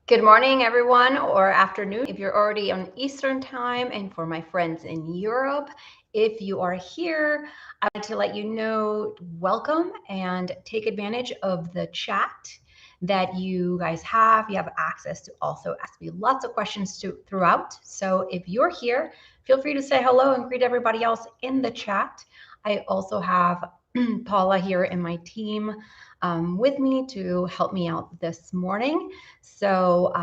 Good morning, everyone, or afternoon if you're already on Eastern time. And for my friends in Europe, if you are here, I'd like to let you know welcome and take advantage of the chat that you guys have. You have access to also ask me lots of questions throughout. So if you're here, feel free to say hello and greet everybody else in the chat. I also have Paula here in my team with me to help me out this morning. So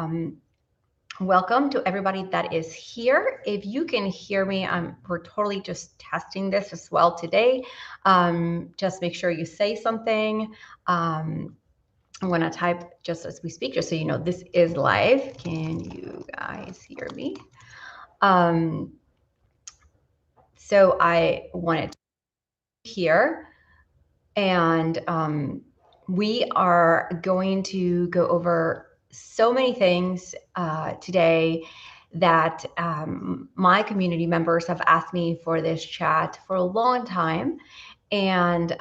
welcome to everybody that is here. If you can hear me, we're totally just testing this as well today. Just make sure you say something. I'm going to type just as we speak, just so you know this is live. Can you guys hear me? So I wanted to here, and we are going to go over so many things today that my community members have asked me for this chat for a long time. And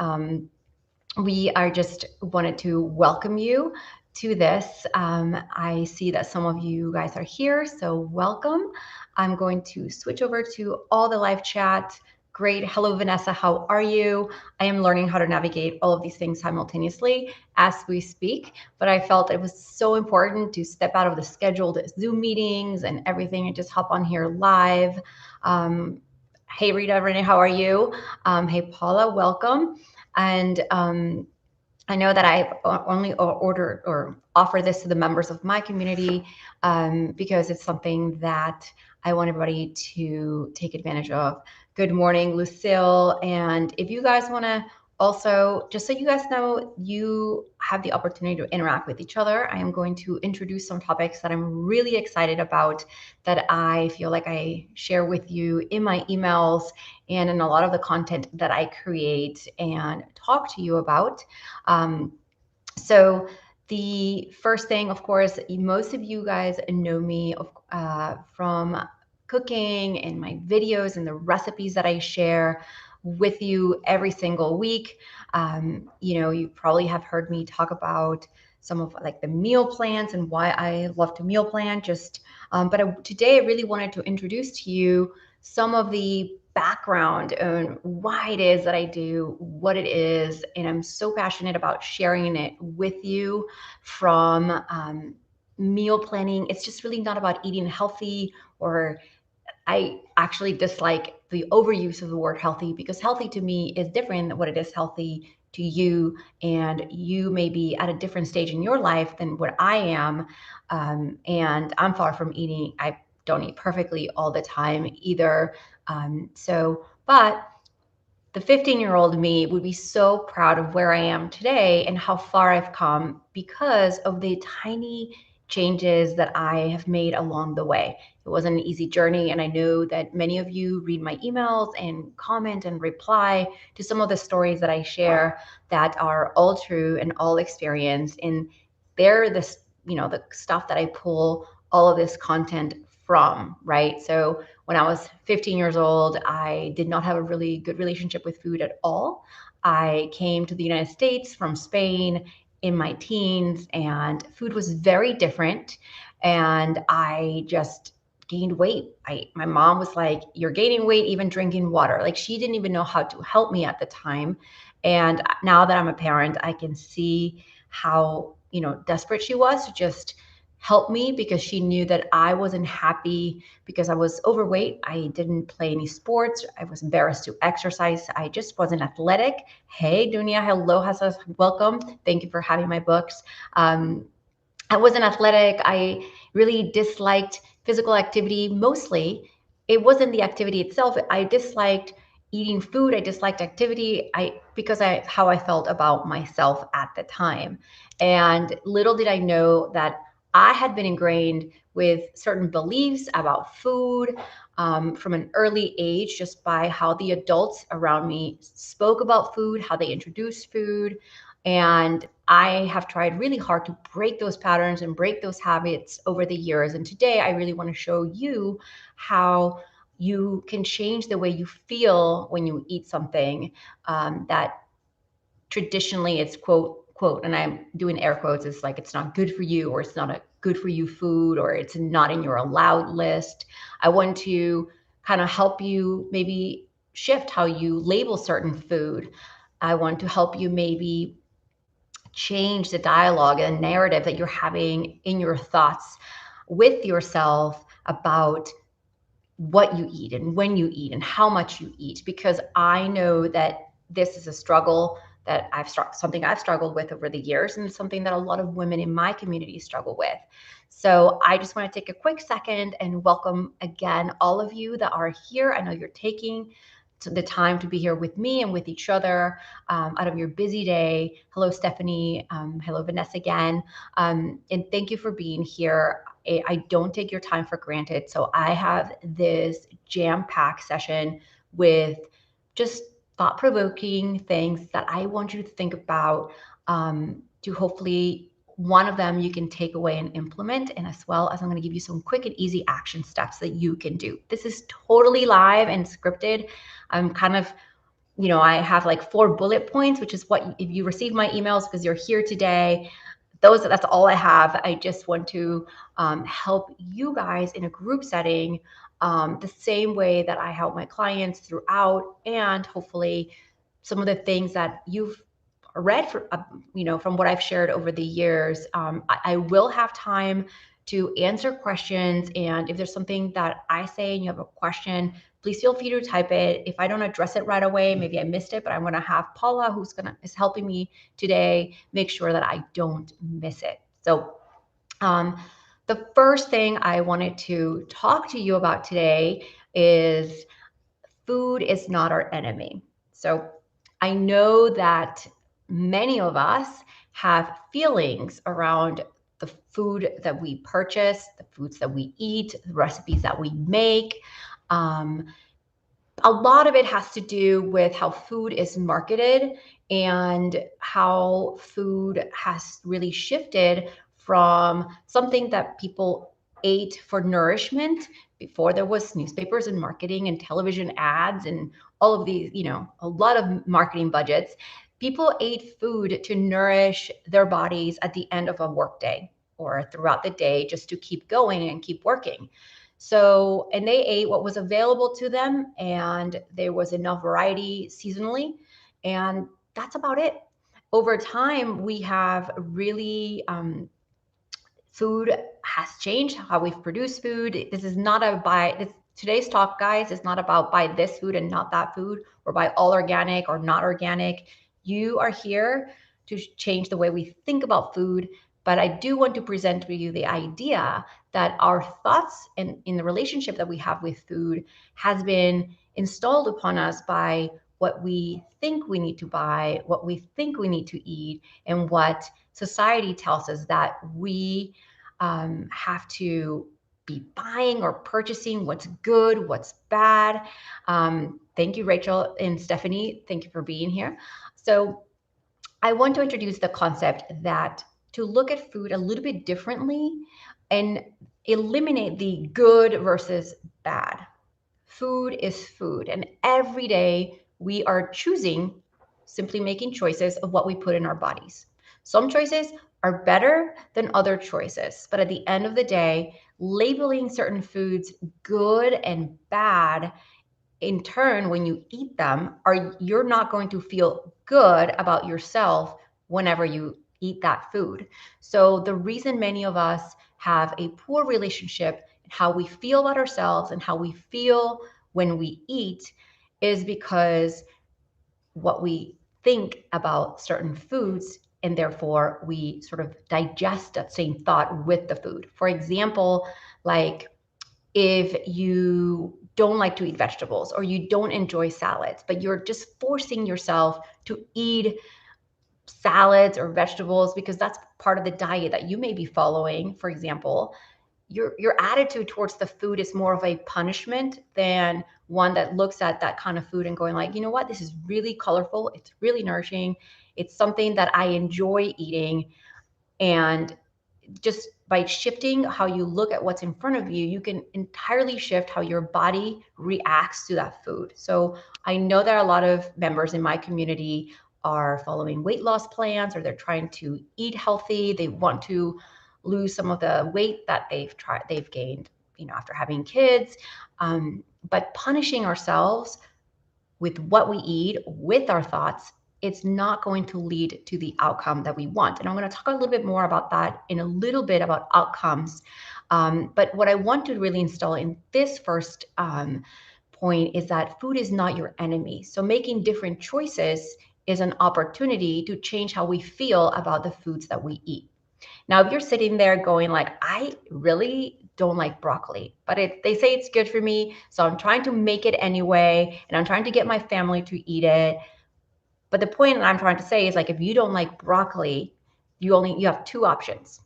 we are just wanted to welcome you to this. I see that some of you guys are here, so welcome. I'm going to switch over to all the live chat. Great. Hello, Vanessa. How are you? I am learning how to navigate all of these things simultaneously as we speak, but I felt it was so important to step out of the scheduled Zoom meetings and everything and just hop on here live. Hey, Rita, Renee, how are you? Hey, Paula, welcome. And I know that I only order or offer this to the members of my community because it's something that I want everybody to take advantage of. Good morning, Lucille. And if you guys want to also, just so you guys know, you have the opportunity to interact with each other. I am going to introduce some topics that I'm really excited about that I feel like I share with you in my emails and in a lot of the content that I create and talk to you about. So the first thing, of course, most of you guys know me from cooking and my videos and the recipes that I share with you every single week. You probably have heard me talk about some of like the meal plans and why I love to meal plan. Today I really wanted to introduce to you some of the background on why it is that I do what it is. And I'm so passionate about sharing it with you from meal planning. It's just really not about eating healthy, or I actually dislike the overuse of the word healthy, because healthy to me is different than what it is healthy to you. And you may be at a different stage in your life than what I am. And I'm far from eating. I don't eat perfectly all the time either. But the 15-year-old me would be so proud of where I am today and how far I've come because of the tiny changes that I have made along the way. It wasn't an easy journey, and I know that many of you read my emails and comment and reply to some of the stories that I share that are all true and all experienced. And they're the stuff that I pull all of this content from, right? So when I was 15 years old, I did not have a really good relationship with food at all. I came to the United States from Spain in my teens, and food was very different. And I just gained weight. My mom was like, "You're gaining weight even drinking water." Like, she didn't even know how to help me at the time. And now that I'm a parent, I can see how, desperate she was to just help me, because she knew that I wasn't happy because I was overweight. I didn't play any sports. I was embarrassed to exercise. I just wasn't athletic. Hey, Dunia, hello, Hassas, welcome. Thank you for having my books. I wasn't athletic. I really disliked physical activity. Mostly, it wasn't the activity itself. I disliked eating food. I disliked activity. Because how I felt about myself at the time. And little did I know that I had been ingrained with certain beliefs about food from an early age, just by how the adults around me spoke about food, how they introduced food. And I have tried really hard to break those patterns and break those habits over the years. And today I really want to show you how you can change the way you feel when you eat something that traditionally it's quote, and I'm doing air quotes, it's like it's not good for you, or it's not a good for you food or it's not in your allowed list. I want to kind of help you maybe shift how you label certain food. I want to help you maybe change the dialogue and narrative that you're having in your thoughts with yourself about what you eat and when you eat and how much you eat, because I know that this is a struggle that something I've struggled with over the years, and something that a lot of women in my community struggle with. So I just want to take a quick second and welcome again all of you that are here. I know you're taking the time to be here with me and with each other out of your busy day. Hello, Stephanie. Hello, Vanessa again. And thank you for being here. I don't take your time for granted. So I have this jam-packed session with just thought-provoking things that I want you to think about, to hopefully one of them you can take away and implement, and as well as I'm going to give you some quick and easy action steps that you can do. This is totally live and scripted. I'm kind of, I have like 4 bullet points, which is what, if you receive my emails because you're here today, that's all I have. I just want to help you guys in a group setting, the same way that I help my clients throughout, and hopefully some of the things that you've read from what I've shared over the years. I will have time to answer questions, and if there's something that I say and you have a question, please feel free to type it. If I don't address it right away, maybe I missed it, but I'm going to have Paula, is helping me today, make sure that I don't miss it. So the first thing I wanted to talk to you about today is food is not our enemy. So I know that many of us have feelings around the food that we purchase, the foods that we eat, the recipes that we make. A lot of it has to do with how food is marketed and how food has really shifted from something that people ate for nourishment. Before there was newspapers and marketing and television ads and all of these, a lot of marketing budgets. People ate food to nourish their bodies at the end of a workday or throughout the day, just to keep going and keep working. So, and they ate what was available to them, and there was enough variety seasonally, and that's about it. Over time, we have really, food has changed how we've produced food. This is not today's talk, guys, is not about buy this food and not that food, or buy all organic or not organic. You are here to change the way we think about food. But I do want to present to you the idea that our thoughts and in the relationship that we have with food has been installed upon us by what we think we need to buy, what we think we need to eat, and what society tells us that we have to be buying or purchasing, what's good, what's bad. Thank you, Rachel and Stephanie. Thank you for being here. So I want to introduce the concept that to look at food a little bit differently and eliminate the good versus bad. Food is food, and every day we are choosing, simply making choices of what we put in our bodies. Some choices are better than other choices, but at the end of the day, labeling certain foods good and bad, in turn, when you eat them, you're not going to feel good about yourself whenever you eat that food. So the reason many of us have a poor relationship in how we feel about ourselves and how we feel when we eat is because what we think about certain foods, and therefore we sort of digest that same thought with the food. For example, like if you don't like to eat vegetables or you don't enjoy salads, but you're just forcing yourself to eat salads or vegetables because that's part of the diet that you may be following, for example, your attitude towards the food is more of a punishment than one that looks at that kind of food and going like, you know what, this is really colorful, it's really nourishing, it's something that I enjoy eating. And just by shifting how you look at what's in front of you, you can entirely shift how your body reacts to that food. So I know there are a lot of members in my community are following weight loss plans, or they're trying to eat healthy. They want to lose some of the weight that they've gained, after having kids. But punishing ourselves with what we eat, with our thoughts, it's not going to lead to the outcome that we want. And I'm going to talk a little bit more about that in a little bit, about outcomes. But what I want to really install in this first point is that food is not your enemy. So making different choices is an opportunity to change how we feel about the foods that we eat. Now, if you're sitting there going like, I really don't like broccoli, but they say it's good for me, so I'm trying to make it anyway, and I'm trying to get my family to eat it. But the point that I'm trying to say is, like, if you don't like broccoli, you have two options.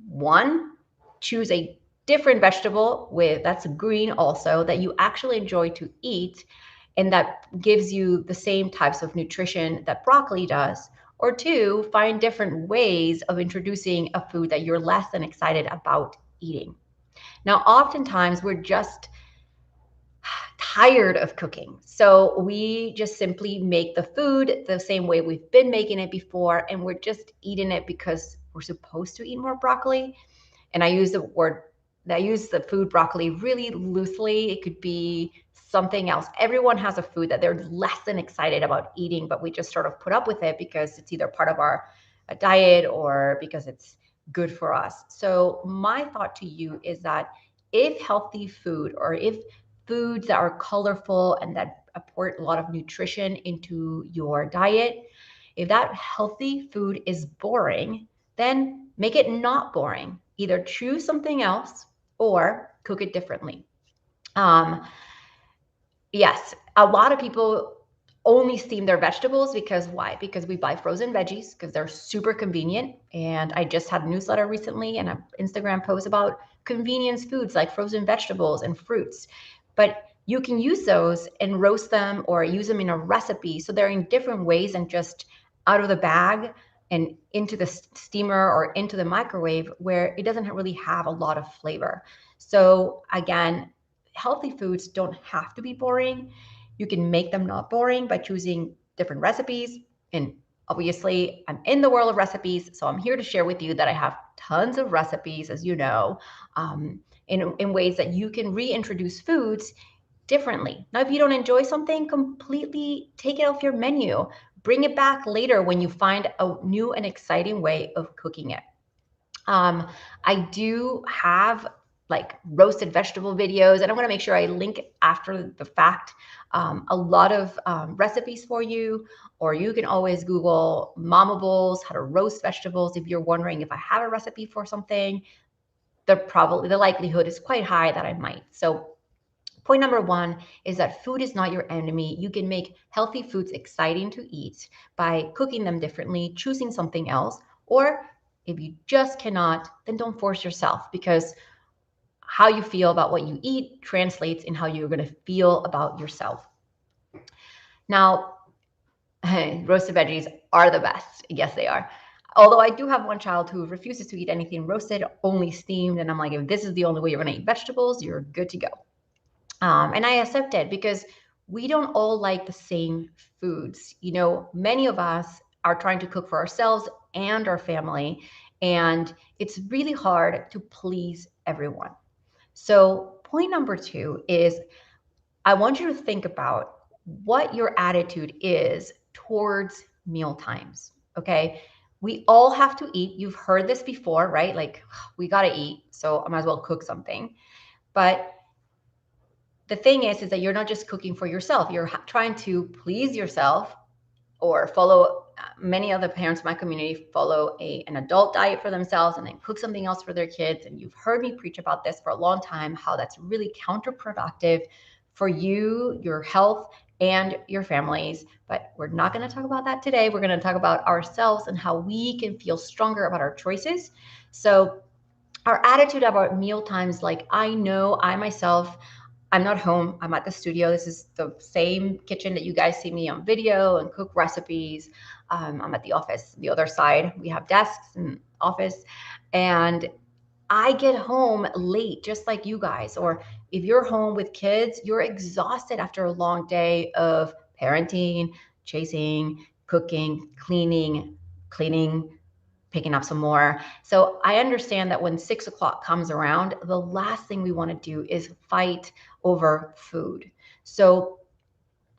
One, choose a different vegetable that's green also, that you actually enjoy to eat, and that gives you the same types of nutrition that broccoli does. Or two, find different ways of introducing a food that you're less than excited about eating. Now, oftentimes we're just tired of cooking. So we just simply make the food the same way we've been making it before, and we're just eating it because we're supposed to eat more broccoli. And I use the food broccoli really loosely. It could be something else. Everyone has a food that they're less than excited about eating, but we just sort of put up with it because it's either part of our diet or because it's good for us. So my thought to you is that if healthy food, or if foods that are colorful and that apport a lot of nutrition into your diet, if that healthy food is boring, then make it not boring. Either choose something else or cook it differently. Yes, a lot of people only steam their vegetables because why? Because we buy frozen veggies because they're super convenient. And I just had a newsletter recently and an Instagram post about convenience foods like frozen vegetables and fruits. But you can use those and roast them or use them in a recipe. So they're in different ways than just out of the bag and into the steamer or into the microwave, where it doesn't really have a lot of flavor. So again, healthy foods don't have to be boring. You can make them not boring by choosing different recipes. And obviously, I'm in the world of recipes, so I'm here to share with you that I have tons of recipes, as you know, in ways that you can reintroduce foods differently. Now, if you don't enjoy something, completely take it off your menu. Bring it back later when you find a new and exciting way of cooking it. I do have like roasted vegetable videos, and I'm going to make sure I link after the fact a lot of recipes for you, or you can always Google MOMables, how to roast vegetables. If you're wondering if I have a recipe for something, the likelihood is quite high that I might. So point number one is that food is not your enemy. You can make healthy foods exciting to eat by cooking them differently, choosing something else, or if you just cannot, then don't force yourself, because how you feel about what you eat translates in how you're going to feel about yourself. Now, roasted veggies are the best. Yes, they are. Although I do have one child who refuses to eat anything roasted, only steamed. And I'm like, if this is the only way you're going to eat vegetables, you're good to go. And I accept it because we don't all like the same foods. Many of us are trying to cook for ourselves and our family, and it's really hard to please everyone. So point number two is I want you to think about what your attitude is towards meal times. Okay. We all have to eat. You've heard this before, right? Like, we got to eat, so I might as well cook something. But the thing is that you're not just cooking for yourself. You're trying to please yourself or follow. Many other parents in my community follow an adult diet for themselves and then cook something else for their kids. And you've heard me preach about this for a long time, how that's really counterproductive for you, your health, and your families. But we're not going to talk about that today. We're going to talk about ourselves and how we can feel stronger about our choices. So our attitude about meal times, like, I know I myself, I'm not home. I'm at the studio. This is the same kitchen that you guys see me on video and cook recipes. I'm at the office, the other side. We have desks and office. And I get home late, just like you guys. Or if you're home with kids, you're exhausted after a long day of parenting, chasing, cooking, cleaning, picking up some more. So I understand that when 6 o'clock comes around, the last thing we want to do is fight over food. So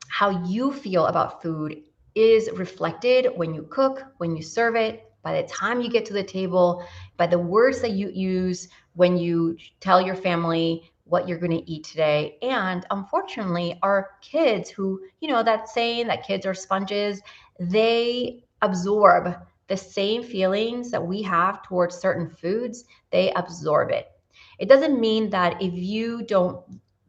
how you feel about food is reflected when you cook, when you serve it, by the time you get to the table, by the words that you use when you tell your family what you're going to eat today. And unfortunately, our kids who, that saying that kids are sponges, they absorb the same feelings that we have towards certain foods, they absorb it. It doesn't mean that if you don't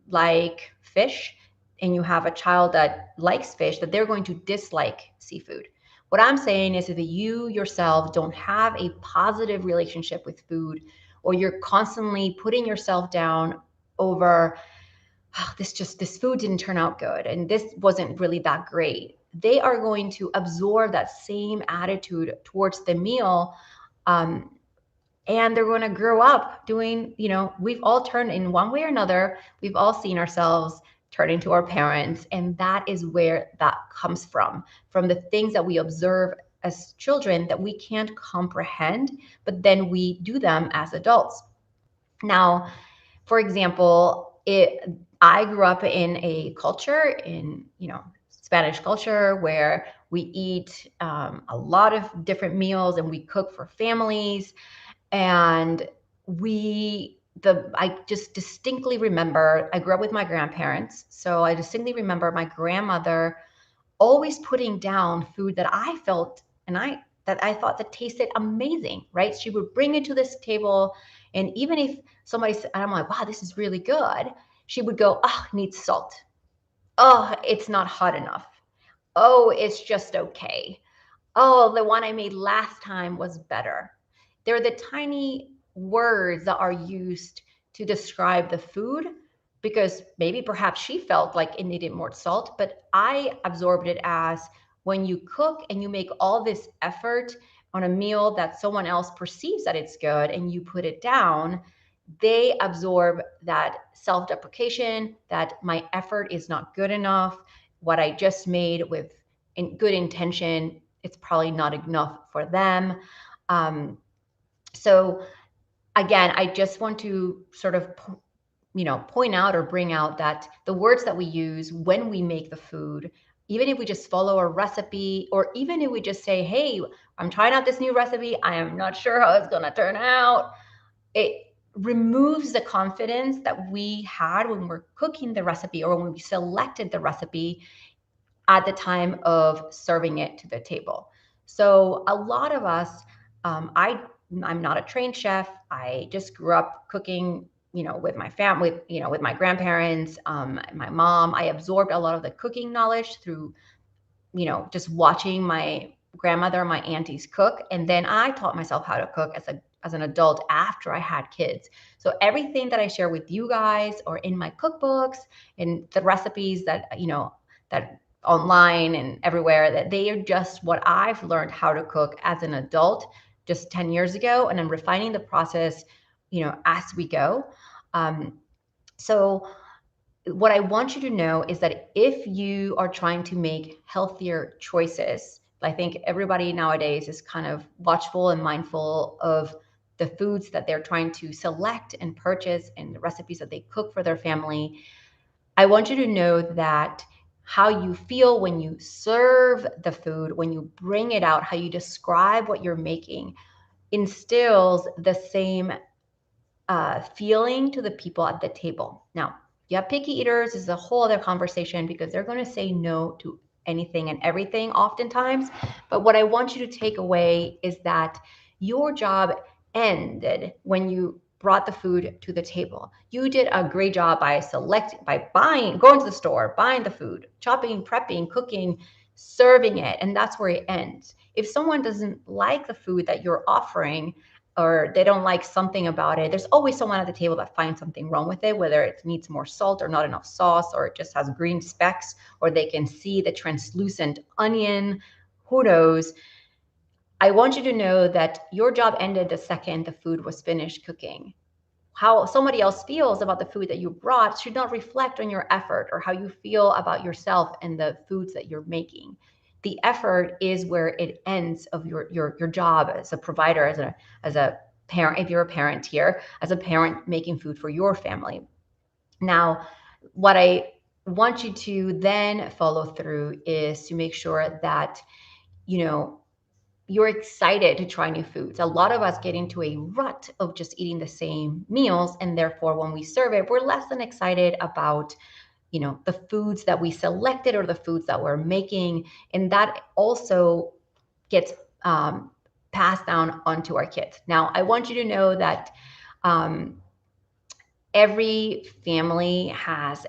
like fish, and you have a child that likes fish, that they're going to dislike seafood. What I'm saying is if you yourself don't have a positive relationship with food, or you're constantly putting yourself down over, oh, this food didn't turn out good and this wasn't really that great, they are going to absorb that same attitude towards the meal. um, and they're going to grow up doing, we've all turned in one way or another, we've all seen ourselves turning to our parents, and that is where that comes from the things that we observe as children that we can't comprehend, but then we do them as adults. Now, for example, I grew up in a culture, in Spanish culture, where we eat a lot of different meals and we cook for families. And I just distinctly remember, I grew up with my grandparents, so I distinctly remember my grandmother always putting down food that I felt and I thought that tasted amazing, right? She would bring it to this table, and even if somebody said, and I'm like, wow, this is really good, she would go, oh, it needs salt. Oh, it's not hot enough. Oh, it's just okay. Oh, the one I made last time was better. They're the tiny words that are used to describe the food, because maybe perhaps she felt like it needed more salt, but I absorbed it as, when you cook and you make all this effort on a meal that someone else perceives that it's good and you put it down, they absorb that self-deprecation, that my effort is not good enough. What I just made with good intention, it's probably not enough for them. So again, I just want to sort of, point out or bring out that the words that we use when we make the food, even if we just follow a recipe, or even if we just say, hey, I'm trying out this new recipe, I am not sure how it's going to turn out, it removes the confidence that we had when we're cooking the recipe or when we selected the recipe at the time of serving it to the table. So a lot of us, I'm not a trained chef. I just grew up cooking, with my family, with my grandparents, my mom. I absorbed a lot of the cooking knowledge through, just watching my grandmother and my aunties cook. And then I taught myself how to cook as an adult after I had kids. So everything that I share with you guys or in my cookbooks and the recipes that, that online and everywhere, that they are just what I've learned how to cook as an adult just 10 years ago. And I'm refining the process, as we go. So what I want you to know is that if you are trying to make healthier choices, I think everybody nowadays is kind of watchful and mindful of the foods that they're trying to select and purchase and the recipes that they cook for their family. I want you to know that how you feel when you serve the food, when you bring it out, how you describe what you're making, instills the same feeling to the people at the table. Now, you have picky eaters, this is a whole other conversation because they're going to say no to anything and everything oftentimes. But what I want you to take away is that your job ended when you brought the food to the table. You did a great job by buying, going to the store, buying the food, chopping, prepping, cooking, serving it, and that's where it ends. If someone doesn't like the food that you're offering, or they don't like something about it, there's always someone at the table that finds something wrong with it, whether it needs more salt or not enough sauce, or it just has green specks, or they can see the translucent onion, who knows. I want you to know that your job ended the second the food was finished cooking. How somebody else feels about the food that you brought should not reflect on your effort or how you feel about yourself and the foods that you're making. The effort is where it ends of your job as a provider, as a parent, if you're a parent here, as a parent making food for your family. Now, what I want you to then follow through is to make sure that, you know, you're excited to try new foods. A lot of us get into a rut of just eating the same meals, and therefore when we serve it, we're less than excited about, the foods that we selected or the foods that we're making, and that also gets passed down onto our kids. Now, I want you to know that um, every family has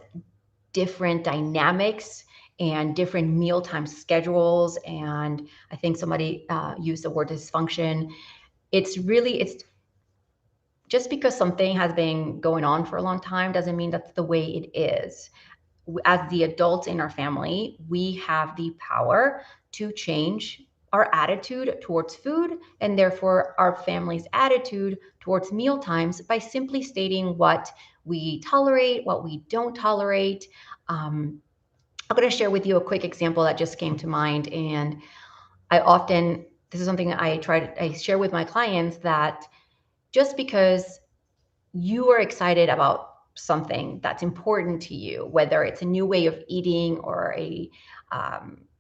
different dynamics and different mealtime schedules. And I think somebody used the word dysfunction. It's just because something has been going on for a long time doesn't mean that's the way it is. As the adults in our family, we have the power to change our attitude towards food and therefore our family's attitude towards meal times by simply stating what we tolerate, what we don't tolerate. I'm going to share with you a quick example that just came to mind. And this is something I share with my clients, that just because you are excited about something that's important to you, whether it's a new way of eating or a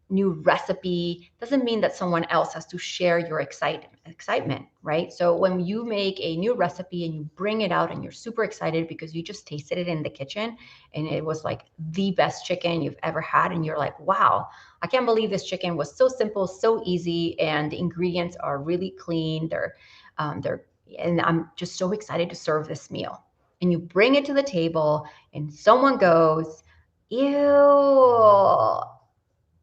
new recipe, doesn't mean that someone else has to share your excitement, right? So when you make a new recipe and you bring it out and you're super excited because you just tasted it in the kitchen and it was like the best chicken you've ever had, and you're like, wow, I can't believe this chicken was so simple, so easy, and the ingredients are really clean. They're and I'm just so excited to serve this meal. And you bring it to the table and someone goes, ew,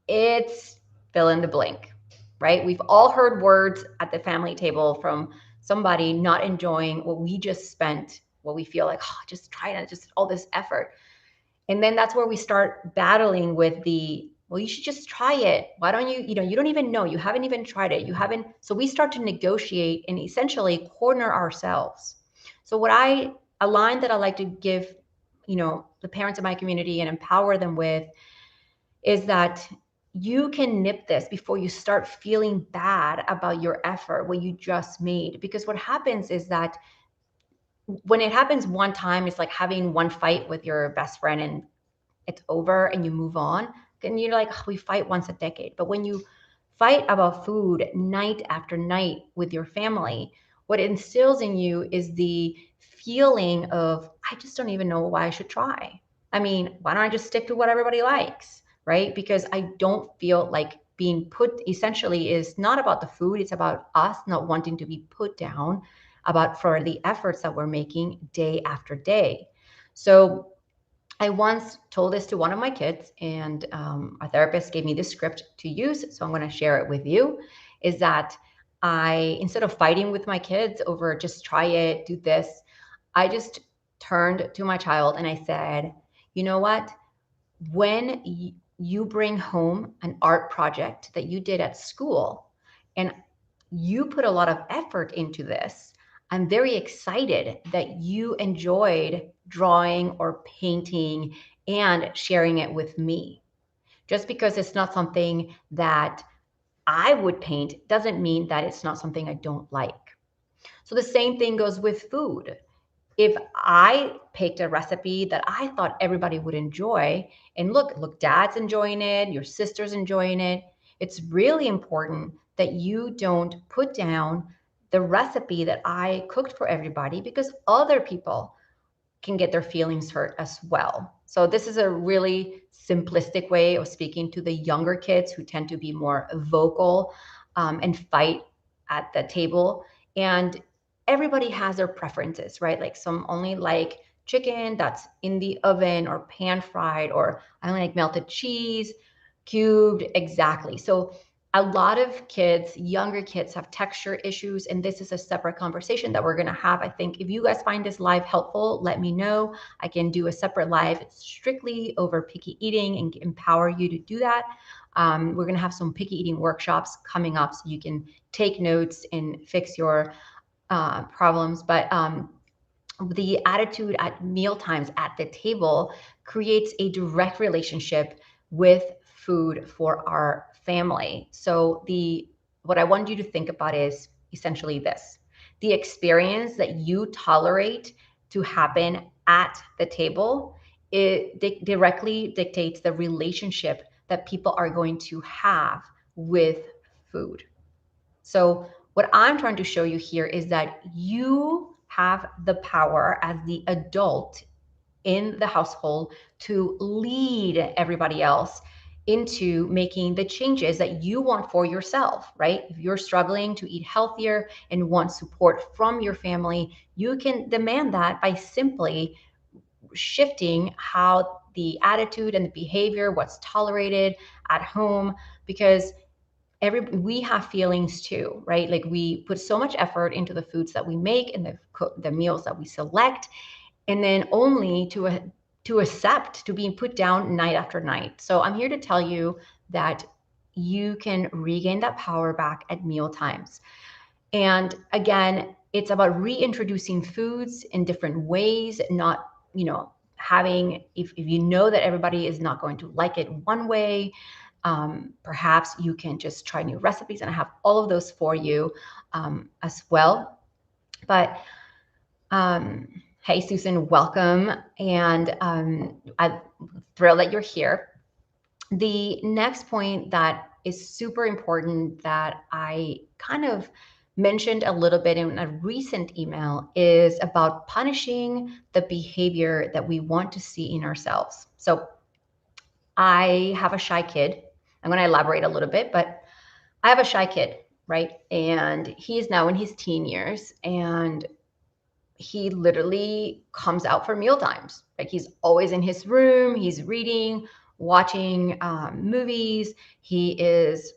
it's fill in the blank, right? We've all heard words at the family table from somebody not enjoying what we just spent, what we feel like, oh, just try it, just all this effort. And then that's where we start battling with well, you should just try it. Why don't you don't even know. You haven't even tried it. You haven't. So we start to negotiate and essentially corner ourselves. So a line that I like to give, the parents of my community and empower them with is that you can nip this before you start feeling bad about your effort, what you just made. Because what happens is that when it happens one time, it's like having one fight with your best friend and it's over and you move on. And you're like, oh, we fight once a decade. But when you fight about food night after night with your family, what it instills in you is the feeling of, I just don't even know why I should try. I mean, why don't I just stick to what everybody likes, right? Because I don't feel like being put, essentially, is not about the food. It's about us not wanting to be put down about for the efforts that we're making day after day. So I once told this to one of my kids, and our therapist gave me this script to use. So I'm going to share it with you. Is that instead of fighting with my kids over just try it, do this, I just turned to my child and I said, you know what? When you bring home an art project that you did at school and you put a lot of effort into this, I'm very excited that you enjoyed drawing or painting and sharing it with me. Just because it's not something that I would paint doesn't mean that it's not something I don't like. So the same thing goes with food. If I picked a recipe that I thought everybody would enjoy, and look, dad's enjoying it, your sister's enjoying it, it's really important that you don't put down the recipe that I cooked for everybody, because other people can get their feelings hurt as well. So this is a really simplistic way of speaking to the younger kids who tend to be more vocal and fight at the table. And everybody has their preferences, right? Like some only like chicken that's in the oven or pan fried, or I only like melted cheese, cubed, exactly. So a lot of kids, younger kids, have texture issues, and this is a separate conversation that we're going to have. I think if you guys find this live helpful, let me know. I can do a separate live strictly over picky eating and empower you to do that. We're going to have some picky eating workshops coming up so you can take notes and fix your problems. But the attitude at meal times at the table creates a direct relationship with food for our family. So what I want you to think about is essentially this: the experience that you tolerate to happen at the table, it directly dictates the relationship that people are going to have with food. So what I'm trying to show you here is that you have the power as the adult in the household to lead everybody else into making the changes that you want for yourself, right? If you're struggling to eat healthier and want support from your family, you can demand that by simply shifting how the attitude and the behavior, what's tolerated at home, because we have feelings too, right? Like we put so much effort into the foods that we make and the meals that we select, and then only to accept to being put down night after night. So I'm here to tell you that you can regain that power back at meal times. And again, it's about reintroducing foods in different ways, not, having, if you know that everybody is not going to like it one way, perhaps you can just try new recipes, and I have all of those for you as well. But hey, Susan, welcome. And I'm thrilled that you're here. The next point that is super important that I kind of mentioned a little bit in a recent email is about punishing the behavior that we want to see in ourselves. So I have a shy kid. I'm going to elaborate a little bit, but I have a shy kid, right? And he is now in his teen years, and he literally comes out for meal times. Like he's always in his room, he's reading, watching movies, he is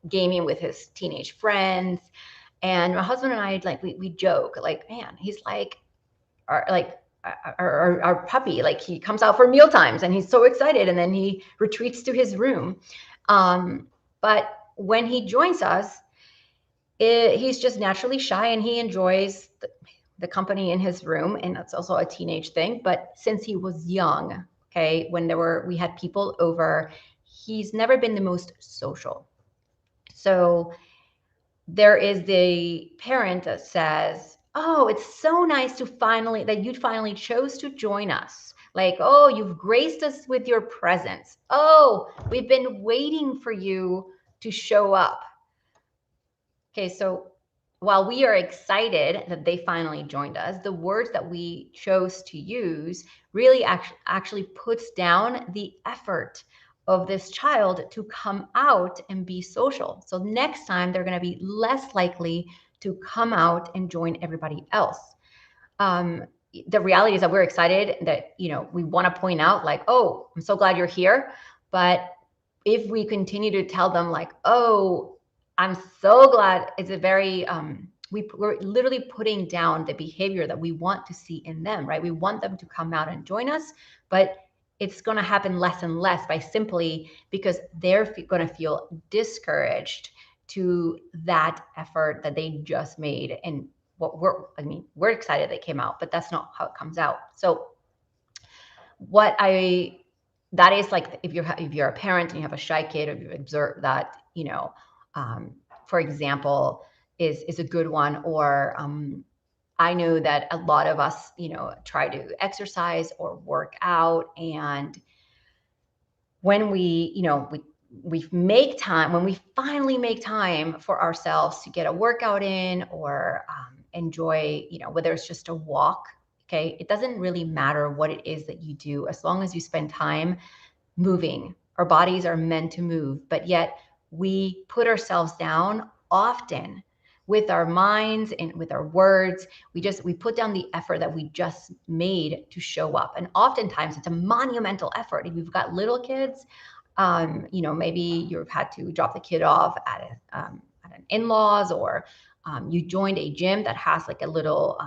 gaming with his teenage friends. And my husband and I, like, we joke, like, man, he's like our puppy. Like he comes out for meal times and he's so excited, and then he retreats to his room. But when he joins us, he's just naturally shy, and he enjoys the company in his room, and that's also a teenage thing. But since he was young, okay, when we had people over, he's never been the most social. So there is the parent that says, oh, it's so nice that you finally chose to join us. Like, oh, you've graced us with your presence. Oh, we've been waiting for you to show up. Okay, so while we are excited that they finally joined us, the words that we chose to use really actually puts down the effort of this child to come out and be social. So next time they're going to be less likely to come out and join everybody else. The reality is that we're excited that, we want to point out like, oh, I'm so glad you're here. But if we continue to tell them like, oh, I'm so glad, it's a very, we're literally putting down the behavior that we want to see in them, right? We want them to come out and join us, but it's going to happen less and less because they're going to feel discouraged to that effort that they just made. And we're excited they came out, but that's not how it comes out. So that is like, if you're a parent and you have a shy kid, or you observe that, for example, is a good one. Or I know that a lot of us, try to exercise or work out, and when we finally make time for ourselves to get a workout in, or enjoy, whether it's just a walk. Okay, it doesn't really matter what it is that you do, as long as you spend time moving. Our bodies are meant to move, but yet we put ourselves down often with our minds and with our words. We put down the effort that we just made to show up. And oftentimes it's a monumental effort. If you've got little kids, maybe you've had to drop the kid off at an in-laws, or you joined a gym that has like a little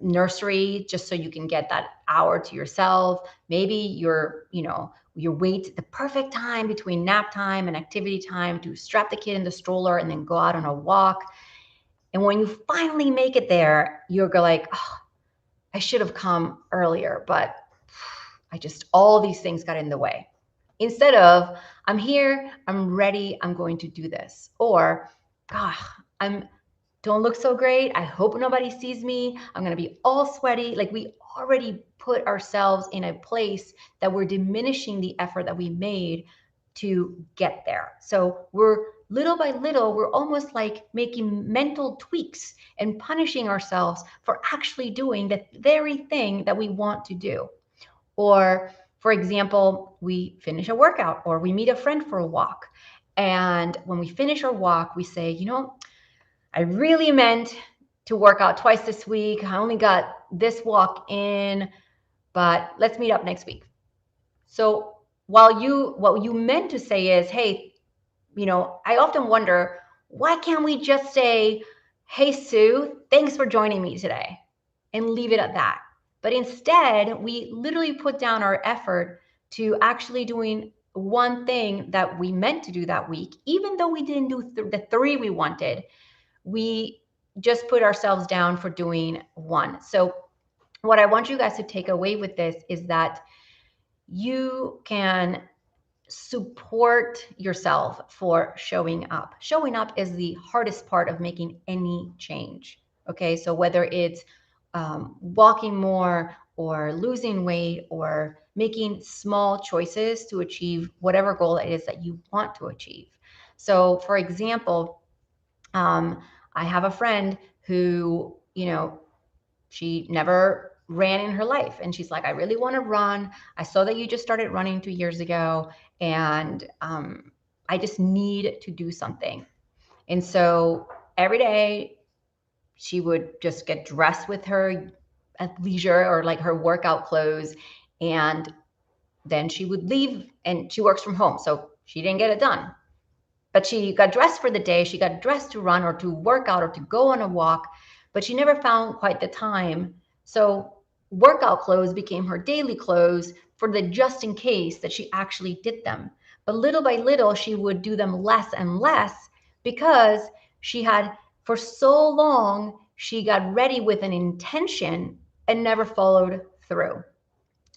nursery, just so you can get that hour to yourself. Maybe you wait the perfect time between nap time and activity time to strap the kid in the stroller and then go out on a walk. And when you finally make it there, you're like, oh, I should have come earlier, but all these things got in the way. instead of, I'm here, I'm ready, I'm going to do this. Or, gosh, I'm don't look so great. I hope nobody sees me. I'm going to be all sweaty. Like, we already put ourselves in a place that we're diminishing the effort that we made to get there. So we're little by little, we're almost like making mental tweaks and punishing ourselves for actually doing the very thing that we want to do. Or, for example, we finish a workout or we meet a friend for a walk. And when we finish our walk, we say, I really meant to work out twice this week. I only got this walk in, but let's meet up next week. So what you meant to say is, hey, I often wonder, why can't we just say, hey, Sue, thanks for joining me today, and leave it at that? But instead, we literally put down our effort to actually doing one thing that we meant to do that week, even though we didn't do the three we wanted. We just put ourselves down for doing one. So what I want you guys to take away with this is that you can support yourself for showing up. Showing up is the hardest part of making any change. Okay, so whether it's walking more or losing weight or making small choices to achieve whatever goal it is that you want to achieve. So, for example, I have a friend who, she never ran in her life. And she's like, I really want to run. I saw that you just started running 2 years ago. And I just need to do something. And so every day she would just get dressed with her athleisure or like her workout clothes. And then she would leave, and she works from home. So she didn't get it done. But she got dressed for the day. She got dressed to run or to work out or to go on a walk, but she never found quite the time. So workout clothes became her daily clothes for the just in case that she actually did them. But little by little, she would do them less and less because she had, for so long, she got ready with an intention and never followed through.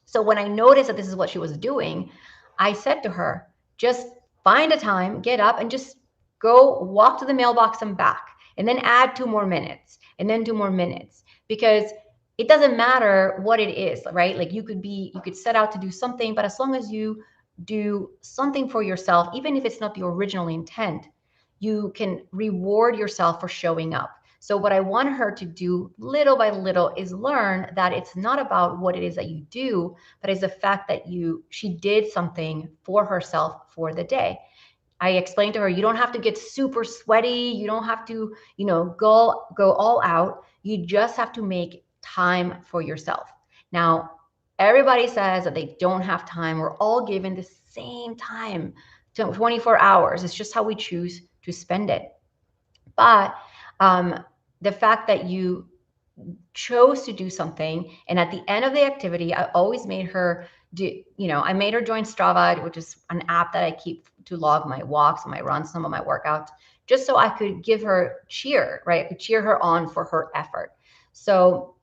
So when I noticed that this is what she was doing, I said to her, just find a time, get up, and just go walk to the mailbox and back, and then add 2 more minutes, and then 2 more minutes, because it doesn't matter what it is, right? Like you could set out to do something, but as long as you do something for yourself, even if it's not the original intent, you can reward yourself for showing up. So what I want her to do little by little is learn that it's not about what it is that you do, but it's the fact that she did something for herself for the day. I explained to her, you don't have to get super sweaty. You don't have to, go all out. You just have to make time for yourself. Now, everybody says that they don't have time. We're all given the same time, 24 hours. It's just how we choose to spend it. But the fact that you chose to do something, and at the end of the activity, I always made her I made her join Strava, which is an app that I keep to log my walks and my runs, some of my workouts, just so I could give her cheer, right? I could cheer her on for her effort. So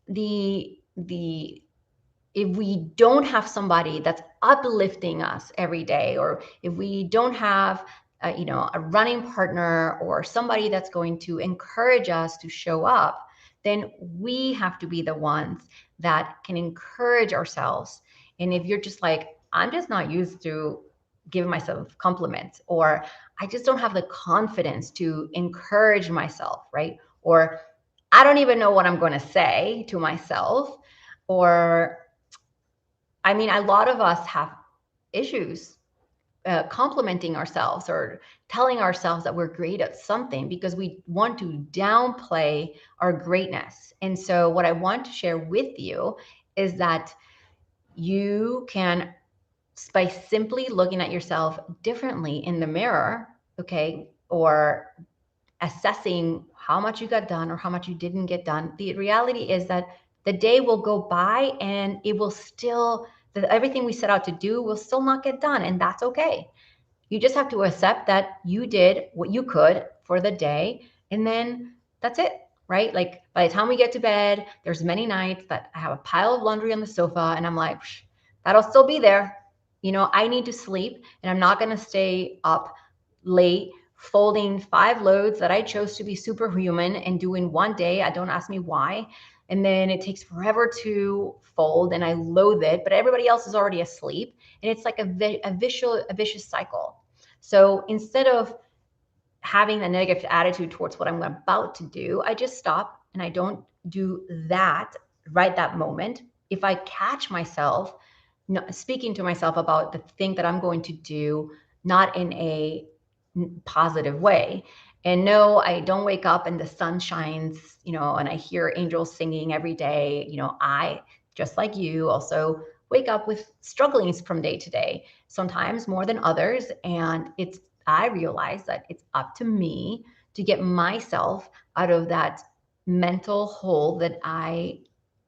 the if we don't have somebody that's uplifting us every day, or if we don't have a running partner or somebody that's going to encourage us to show up, then we have to be the ones that can encourage ourselves. And if you're just like, I'm just not used to giving myself compliments, or I just don't have the confidence to encourage myself, right? Or I don't even know what I'm going to say to myself, or a lot of us have issues complimenting ourselves or telling ourselves that we're great at something because we want to downplay our greatness. And so, what I want to share with you is that you can, by simply looking at yourself differently in the mirror, okay, or assessing how much you got done or how much you didn't get done, the reality is that the day will go by and it will still, everything we set out to do will still not get done. And that's okay. You just have to accept that you did what you could for the day. And then that's it, right? Like by the time we get to bed, there's many nights that I have a pile of laundry on the sofa and I'm like, that'll still be there. I need to sleep, and I'm not going to stay up late folding 5 loads that I chose to be superhuman and do in one day. Don't ask me why. And then it takes forever to fold and I loathe it, but everybody else is already asleep. And it's like a vicious cycle. So instead of having a negative attitude towards what I'm about to do, I just stop and I don't do that right that moment. If I catch myself speaking to myself about the thing that I'm going to do, not in a positive way. And no, I don't wake up and the sun shines, and I hear angels singing every day. I, just like you, also wake up with strugglings from day to day, sometimes more than others. And I realize that it's up to me to get myself out of that mental hole that I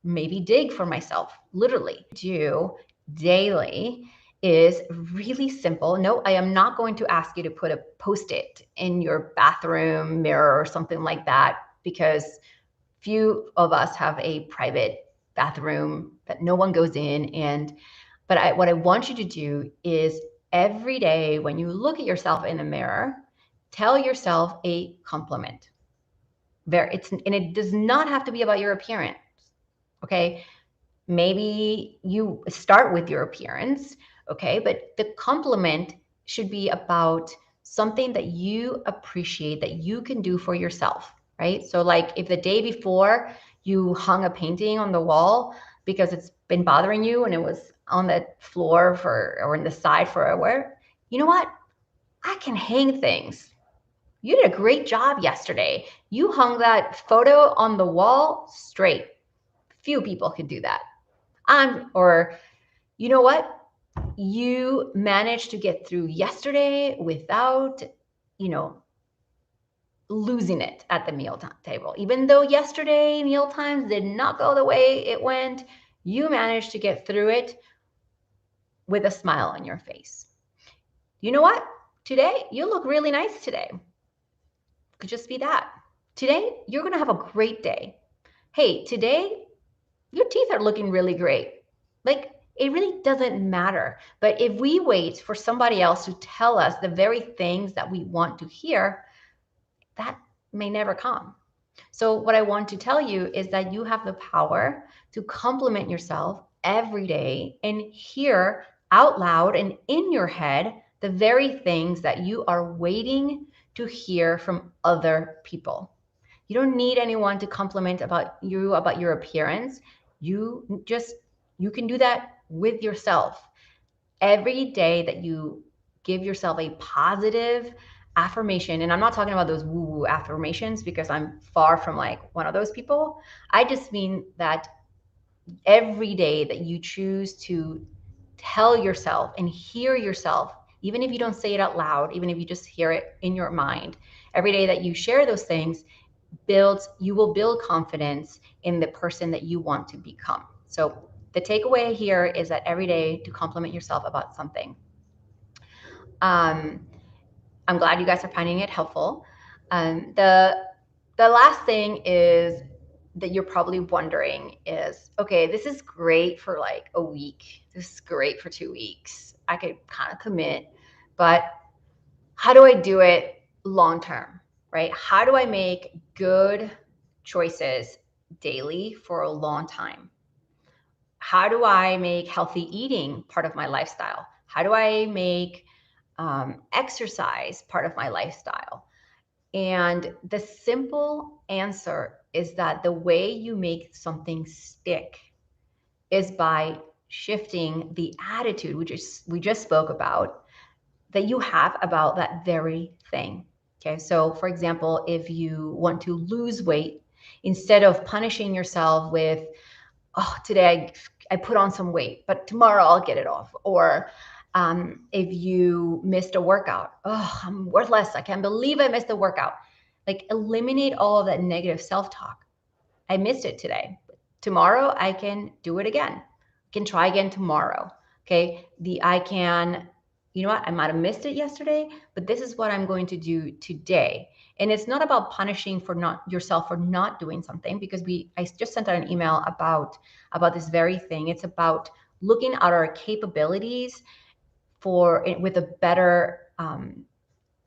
maybe dig for myself, literally. Do daily is really simple. No, I am not going to ask you to put a Post-it in your bathroom mirror or something like that, because few of us have a private bathroom that no one goes in. But what I want you to do is every day when you look at yourself in the mirror, tell yourself a compliment. And it does not have to be about your appearance. Okay. Maybe you start with your appearance, okay? But the compliment should be about something that you appreciate that you can do for yourself, right? So like if the day before you hung a painting on the wall because it's been bothering you and it was on the floor or in the side for a wear, you know what? I can hang things. You did a great job yesterday. You hung that photo on the wall straight. Few people can do that. Or you know what? You managed to get through yesterday without, losing it at the meal table. Even though yesterday meal times did not go the way it went, you managed to get through it with a smile on your face. You know what? Today, you look really nice today. Could just be that. Today, you're going to have a great day. Hey, today, your teeth are looking really great. Like, it really doesn't matter. But if we wait for somebody else to tell us the very things that we want to hear, that may never come. So what I want to tell you is that you have the power to compliment yourself every day and hear out loud and in your head the very things that you are waiting to hear from other people. You don't need anyone to compliment about your appearance. You can do that with yourself. Every day that you give yourself a positive affirmation, and I'm not talking about those woo-woo affirmations because I'm far from like one of those people. I just mean that every day that you choose to tell yourself and hear yourself, even if you don't say it out loud, even if you just hear it in your mind, every day that you share those things, you will build confidence in the person that you want to become. So the takeaway here is that every day to compliment yourself about something. I'm glad you guys are finding it helpful. The last thing is that you're probably wondering is, okay, this is great for like a week. This is great for 2 weeks. I could kind of commit, but how do I do it long term, right? How do I make good choices daily for a long time? How do I make healthy eating part of my lifestyle? How do I make exercise part of my lifestyle? And the simple answer is that the way you make something stick is by shifting the attitude, which is we just spoke about, that you have about that very thing. Okay, so for example, if you want to lose weight, instead of punishing yourself with, oh, today I put on some weight, but tomorrow I'll get it off. Or if you missed a workout, oh, I'm worthless. I can't believe I missed a workout. Like eliminate all of that negative self-talk. I missed it today. Tomorrow I can do it again. I can try again tomorrow. Okay. You know what? I might have missed it yesterday, but this is what I'm going to do today. And it's not about punishing yourself for not doing something, because I just sent out an email about this very thing. It's about looking at our capabilities with a better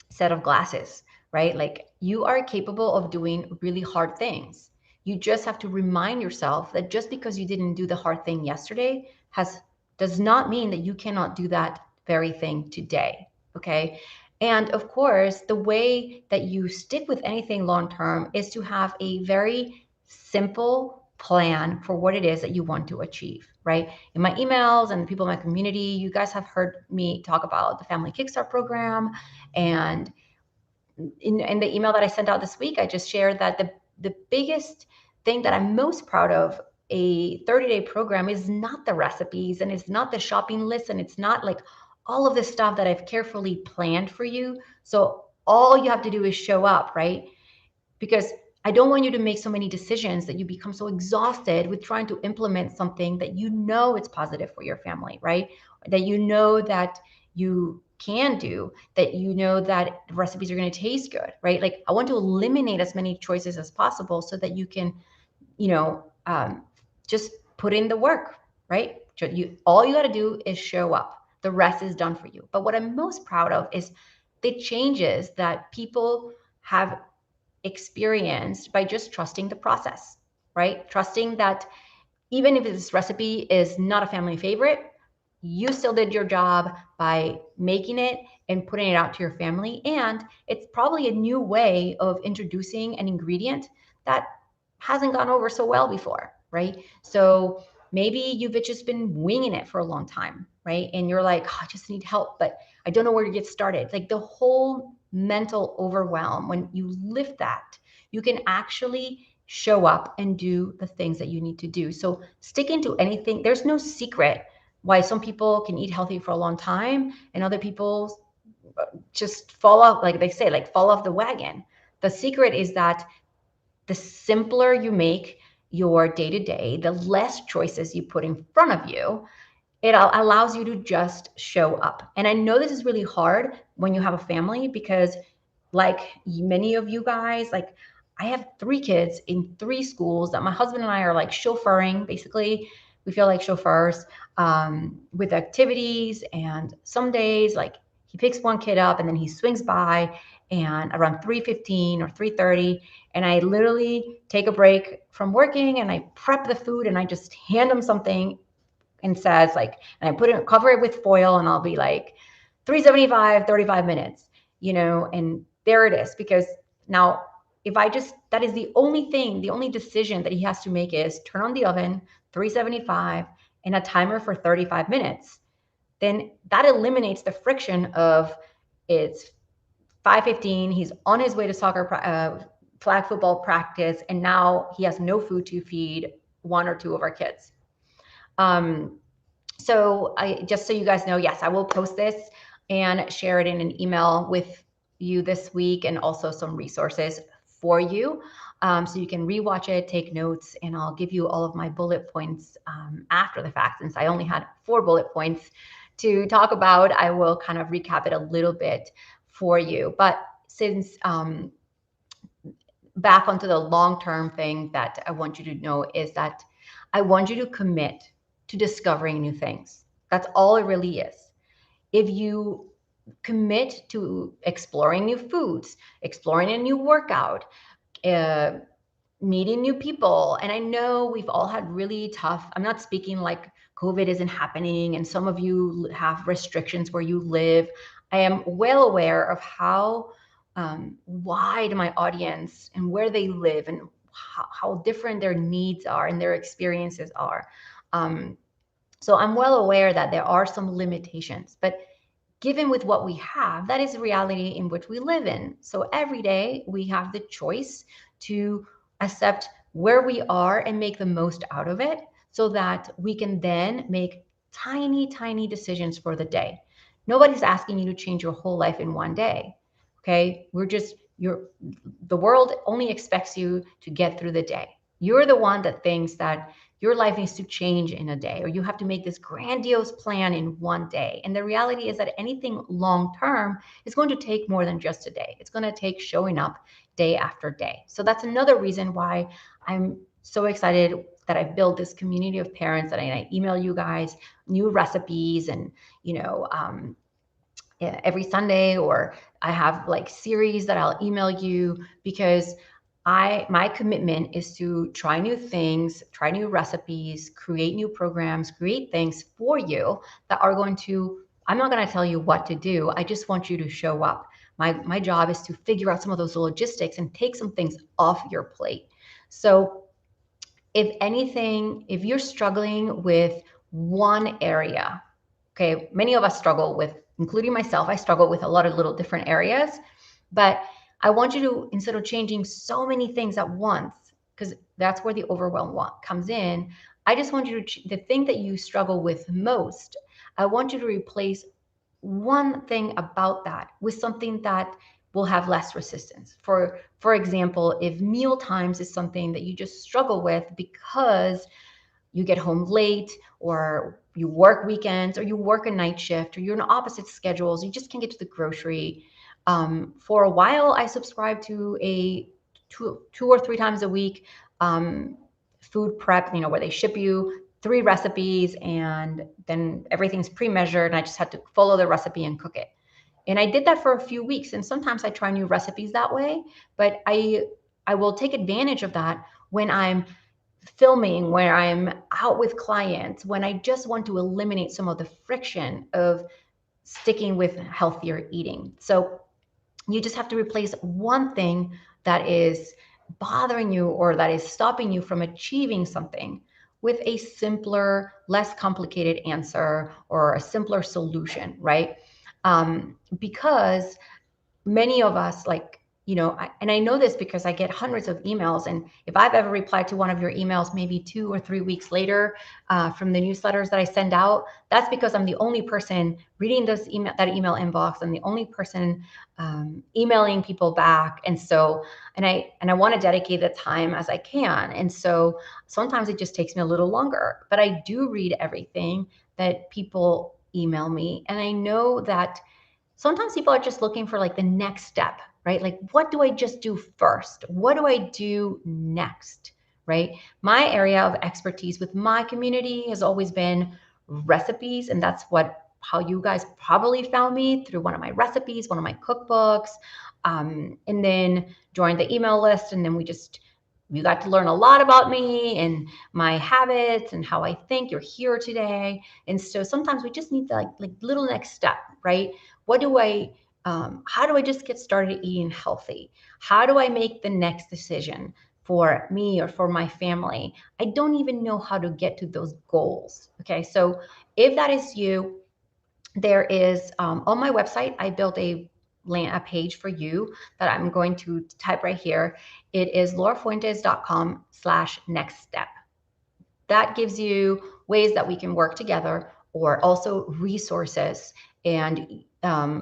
set of glasses, right? Like, you are capable of doing really hard things. You just have to remind yourself that just because you didn't do the hard thing yesterday does not mean that you cannot do that very thing today. Okay. And of course, the way that you stick with anything long term is to have a very simple plan for what it is that you want to achieve, right? In my emails and the people in my community, you guys have heard me talk about the Family Kickstart program. And in the email that I sent out this week, I just shared that the biggest thing that I'm most proud of a 30-day program is not the recipes, and it's not the shopping list, and it's not like all of the stuff that I've carefully planned for you. So all you have to do is show up, right? Because I don't want you to make so many decisions that you become so exhausted with trying to implement something that you know it's positive for your family, right? That you know that you can do, that you know that recipes are going to taste good, right? Like, I want to eliminate as many choices as possible so that you can, just put in the work, right? All you got to do is show up. The rest is done for you. But what I'm most proud of is the changes that people have experienced by just trusting the process, right? Trusting that even if this recipe is not a family favorite, you still did your job by making it and putting it out to your family. And it's probably a new way of introducing an ingredient that hasn't gone over so well before, right? So maybe you've just been winging it for a long time, right? And you're like, oh, I just need help, but I don't know where to get started. Like, the whole mental overwhelm, when you lift that, you can actually show up and do the things that you need to do. So sticking to anything, there's no secret why some people can eat healthy for a long time and other people just fall off, like they say, like fall off the wagon. The secret is that the simpler you make your day-to-day, the less choices you put in front of you, it allows you to just show up. And I know this is really hard when you have a family, because like many of you guys, like, I have 3 kids in 3 schools that my husband and I are like chauffeuring. Basically, we feel like chauffeurs with activities. And some days, like, he picks one kid up and then he swings by and around 3:15 or 3:30, and I literally take a break from working and I prep the food and I just hand him something and says, like, and I cover it with foil, and I'll be like, 375, 35 minutes, and there it is. Because now, if that is the only decision that he has to make is turn on the oven, 375, and a timer for 35 minutes, then that eliminates the friction of, it's 5:15, he's on his way to flag football practice, and now he has no food to feed 1 or 2 of our kids. So just so you guys know, yes, I will post this and share it in an email with you this week, and also some resources for you. So you can rewatch it, take notes, and I'll give you all of my bullet points after the fact. Since I only had 4 bullet points to talk about, I will kind of recap it a little bit for you. But since back onto the long-term thing that I want you to know is that I want you to commit to discovering new things. That's all it really is. If you commit to exploring new foods, exploring a new workout, meeting new people, and I know we've all had really tough, I'm not speaking like COVID isn't happening and some of you have restrictions where you live. I am well aware of how wide my audience and where they live, and how different their needs are and their experiences are. So I'm well aware that there are some limitations, but given with what we have, that is the reality in which we live in. So every day we have the choice to accept where we are and make the most out of it, so that we can then make tiny, tiny decisions for the day. Nobody's asking you to change your whole life in one day. Okay. The world only expects you to get through the day. You're the one that thinks that your life needs to change in a day, or you have to make this grandiose plan in one day. And the reality is that anything long-term is going to take more than just a day. It's going to take showing up day after day. So that's another reason why I'm so excited that I've built this community of parents, that I email you guys new recipes and, every Sunday, or I have like series that I'll email you, because my commitment is to try new things, try new recipes, create new programs, create things for you that are going to, I'm not going to tell you what to do. I just want you to show up. My job is to figure out some of those logistics and take some things off your plate. So if anything, if you're struggling with one area, okay, many of us struggle with, including myself, I struggle with a lot of little different areas, but I want you to, instead of changing so many things at once, because that's where the overwhelm comes in, I just want you to, the thing that you struggle with most, I want you to replace one thing about that with something that will have less resistance. For example, if meal times is something that you just struggle with because you get home late, or you work weekends, or you work a night shift, or you're in opposite schedules, you just can't get to the grocery. For a while, I subscribed to a two or three times a week food prep, where they ship you 3 recipes and then everything's pre-measured, and I just had to follow the recipe and cook it. And I did that for a few weeks, and sometimes I try new recipes that way, but I will take advantage of that when I'm filming, where I'm out with clients, when I just want to eliminate some of the friction of sticking with healthier eating. So you just have to replace one thing that is bothering you or that is stopping you from achieving something with a simpler, less complicated answer or a simpler solution, right? Because many of us, like, and I know this because I get hundreds of emails, and if I've ever replied to one of your emails maybe 2 or 3 weeks later from the newsletters that I send out, that's because I'm the only person reading that email inbox, and the only person emailing people back. And so, and I want to dedicate the time as I can, and so sometimes it just takes me a little longer, but I do read everything that people email me, and I know that sometimes people are just looking for like the next step, right? Like, what do I just do first? What do I do next, right? My area of expertise with my community has always been recipes, and that's how you guys probably found me, through one of my recipes, one of my cookbooks, and then joined the email list, and then you got to learn a lot about me and my habits and how I think. You're here today, and so sometimes we just need the like little next step, right? How do I just get started eating healthy? How do I make the next decision for me or for my family? I don't even know how to get to those goals. Okay, so if that is you, there is on my website, I built a page for you that I'm going to type right here. It is laurafuentes.com/next step. That gives you ways that we can work together, or also resources. And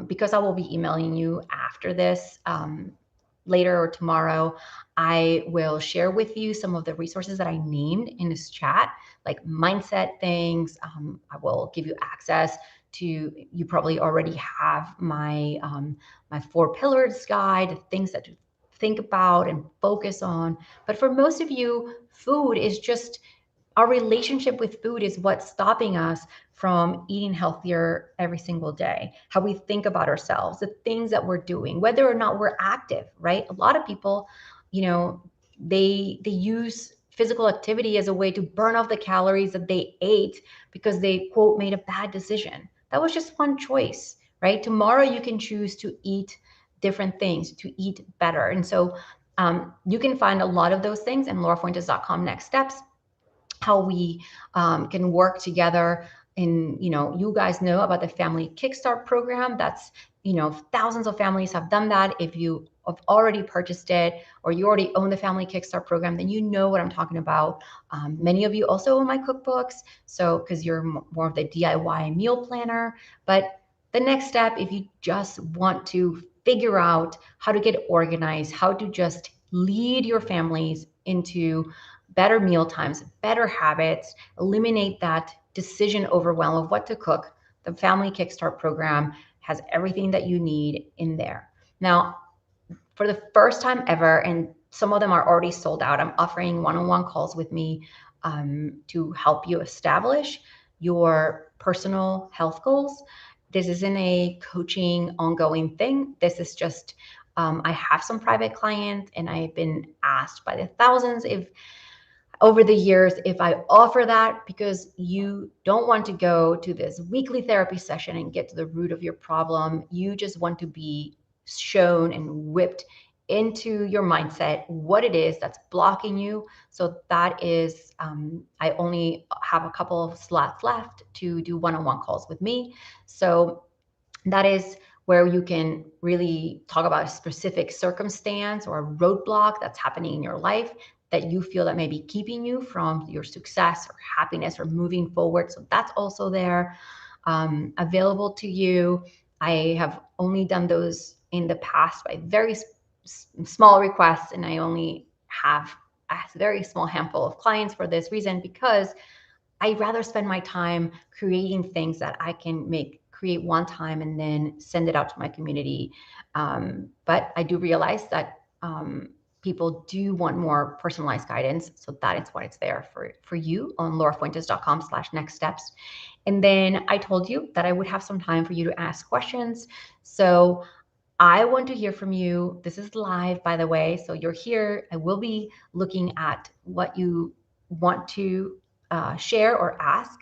because I will be emailing you after this later or tomorrow, I will share with you some of the resources that I named in this chat, like mindset things. I will give you access to, you probably already have my my 4 pillars guide, things that to think about and focus on. But for most of you, food is just, our relationship with food is what's stopping us from eating healthier every single day. How we think about ourselves, the things that we're doing, whether or not we're active, right? A lot of people, they use physical activity as a way to burn off the calories that they ate because they, quote, made a bad decision. That was just one choice, right? Tomorrow you can choose to eat different things, to eat better. And so you can find a lot of those things in laurafuentes.com next steps, how we can work together. And you guys know about the family kickstart program. That's, thousands of families have done that. If you have already purchased it, or you already own the family kickstart program, then you know what I'm talking about. Many of you also own my cookbooks, so because you're more of the DIY meal planner. But the next step, if you just want to figure out how to get organized, how to just lead your families into better meal times, better habits, eliminate that decision overwhelm of what to cook, the Family Kickstart program has everything that you need in there. Now, for the first time ever, and some of them are already sold out, I'm offering one-on-one calls with me to help you establish your personal health goals. this isn't a coaching ongoing thing. This is just, I have some private clients and I've been asked by the thousands if over the years if I offer that, because you don't want to go to this weekly therapy session and get to the root of your problem. You just want to be shown and whipped into your mindset what it is that's blocking you. So that is, I only have a couple of slots left to do one-on-one calls with me. So that is where you can really talk about a specific circumstance or a roadblock that's happening in your life that you feel that may be keeping you from your success or happiness or moving forward. So that's also there, available to you. I have only done those in the past by very small requests, and I only have a very small handful of clients for this reason, because I'd rather spend my time creating things that I can create one time and then send it out to my community. But I do realize that people do want more personalized guidance. So that is what it's there for you on laurafuentes.com/next steps. And then I told you that I would have some time for you to ask questions. So I want to hear from you. This is live, by the way. So you're here. I will be looking at what you want to share or ask.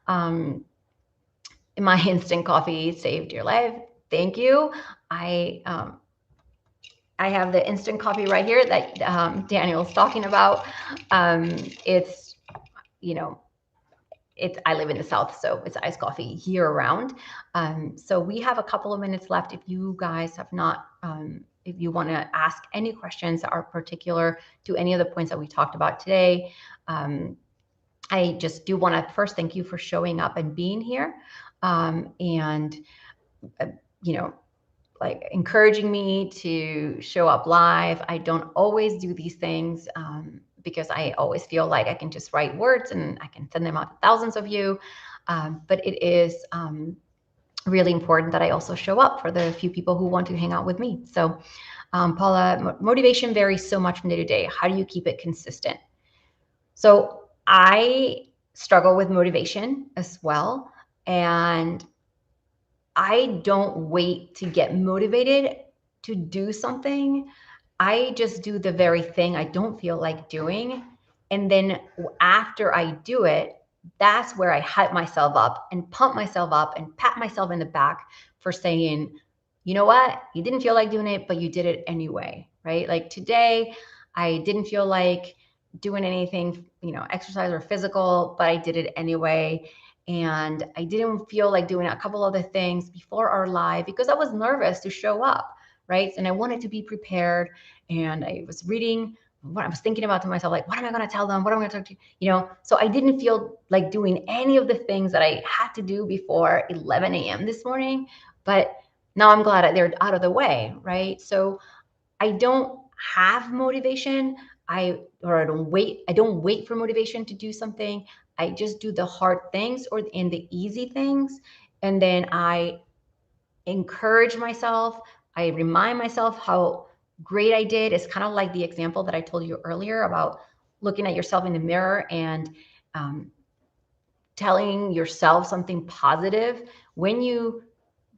My instant coffee saved your life. Thank you. I have the instant coffee right here that Daniel's talking about. It's, you know, I live in the South, so it's iced coffee year round. So we have a couple of minutes left. If you guys have not, if you want to ask any questions that are particular to any of the points that we talked about today, I just do want to first thank you for showing up and being here, and you know, like encouraging me to show up live. I don't always do these things because I always feel like I can just write words and I can send them out to thousands of you. But it is really important that I also show up for the few people who want to hang out with me. So Paula, motivation varies so much from day to day. How do you keep it consistent? So I struggle with motivation as well. And I don't wait to get motivated to do something. I just do the very thing I don't feel like doing. And then after I do it, that's where I hype myself up and pump myself up and pat myself in the back for saying, you know what? You didn't feel like doing it, but you did it anyway, right? Like today, I didn't feel like doing anything, exercise or physical, but I did it anyway. And I didn't feel like doing a couple other things before our live because I was nervous to show up, right? And I wanted to be prepared. And I was reading what I was thinking about to myself, like, what am I going to tell them? What am I going to talk to? So I didn't feel like doing any of the things that I had to do before 11 a.m. this morning. But now I'm glad that they're out of the way, right? So I don't have motivation. I don't wait for motivation to do something. I just do the hard things and the easy things. And then I encourage myself. I remind myself how great I did. It's kind of like the example that I told you earlier about looking at yourself in the mirror and telling yourself something positive. When you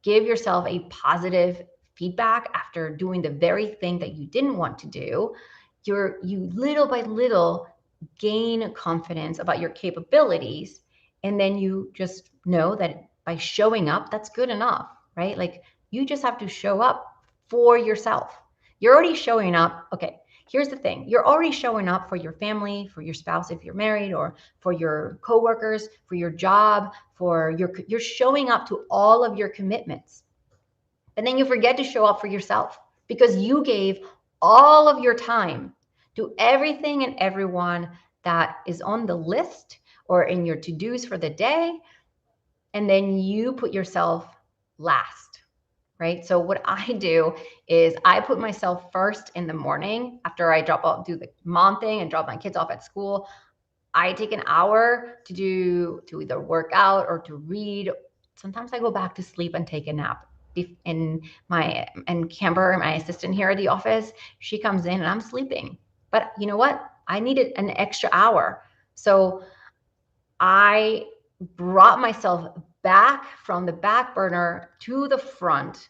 give yourself a positive feedback after doing the very thing that you didn't want to do, you little by little gain confidence about your capabilities. And then you just know that by showing up, that's good enough, right? Like you just have to show up for yourself. You're already showing up. Okay, here's the thing. You're already showing up for your family, for your spouse if you're married, or for your coworkers, for your job, you're showing up to all of your commitments. And then you forget to show up for yourself because you gave all of your time to everything and everyone that is on the list or in your to-dos for the day. And then you put yourself last, right? So what I do is I put myself first in the morning after I do the mom thing and drop my kids off at school. I take an hour to either work out or to read. Sometimes I go back to sleep and take a nap. And Camber, my assistant here at the office, she comes in and I'm sleeping. But you know what? I needed an extra hour. So I brought myself back from the back burner to the front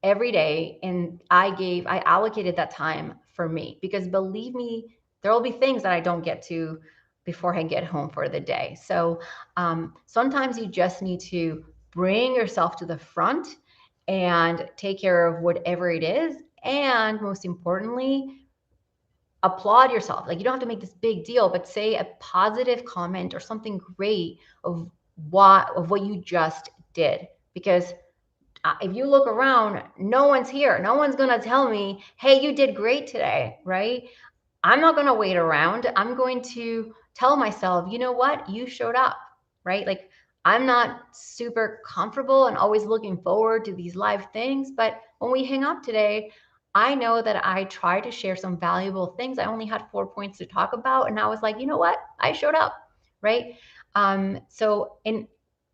every day. And I allocated that time for me, because believe me, there will be things that I don't get to before I get home for the day. So sometimes you just need to bring yourself to the front and take care of whatever it is. And most importantly, applaud yourself. Like, you don't have to make this big deal, but say a positive comment or something great of what you just did. Because if you look around, no one's here. No one's going to tell me, hey, you did great today, right? I'm not going to wait around. I'm going to tell myself, you know what? You showed up, right? Like, I'm not super comfortable and always looking forward to these live things, but when we hang up today, I know that I tried to share some valuable things. I only had 4 points to talk about, and I was like, you know what? I showed up, right? And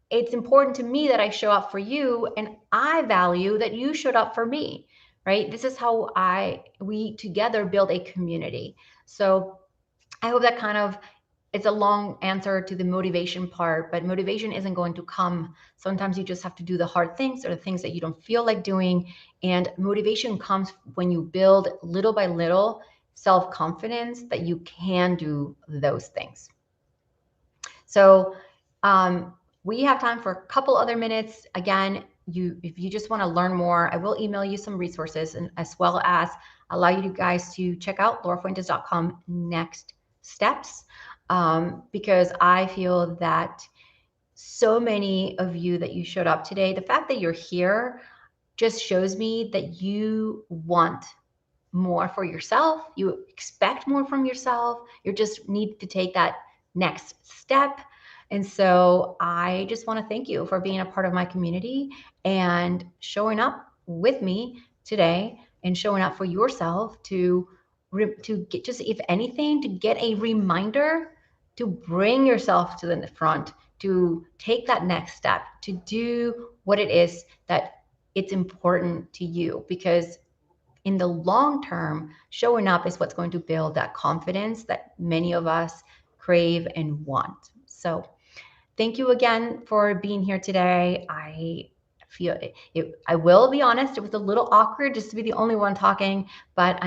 it's important to me that I show up for you, and I value that you showed up for me, right? This is how we together build a community. So I hope that kind of, it's a long answer to the motivation part, but motivation isn't going to come. Sometimes you just have to do the hard things or the things that you don't feel like doing. And motivation comes when you build little by little self-confidence that you can do those things. So we have time for a couple other minutes. Again, if you just want to learn more, I will email you some resources, and as well as allow you guys to check out laurafuentes.com next steps, because I feel that so many of you that you showed up today, the fact that you're here just shows me that you want more for yourself. You expect more from yourself. You just need to take that next step. And so I just want to thank you for being a part of my community and showing up with me today, and showing up for yourself to get, just if anything, to get a reminder to bring yourself to the front, to take that next step, to do what it is that it's important to you. Because in the long term, showing up is what's going to build that confidence that many of us crave and want. So thank you again for being here today. I feel I will be honest, it was a little awkward just to be the only one talking, but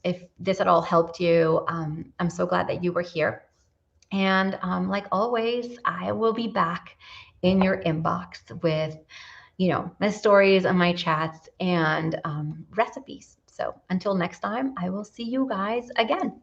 if this at all helped you, I'm so glad that you were here. And like always, I will be back in your inbox with, my stories and my chats and recipes. So until next time, I will see you guys again.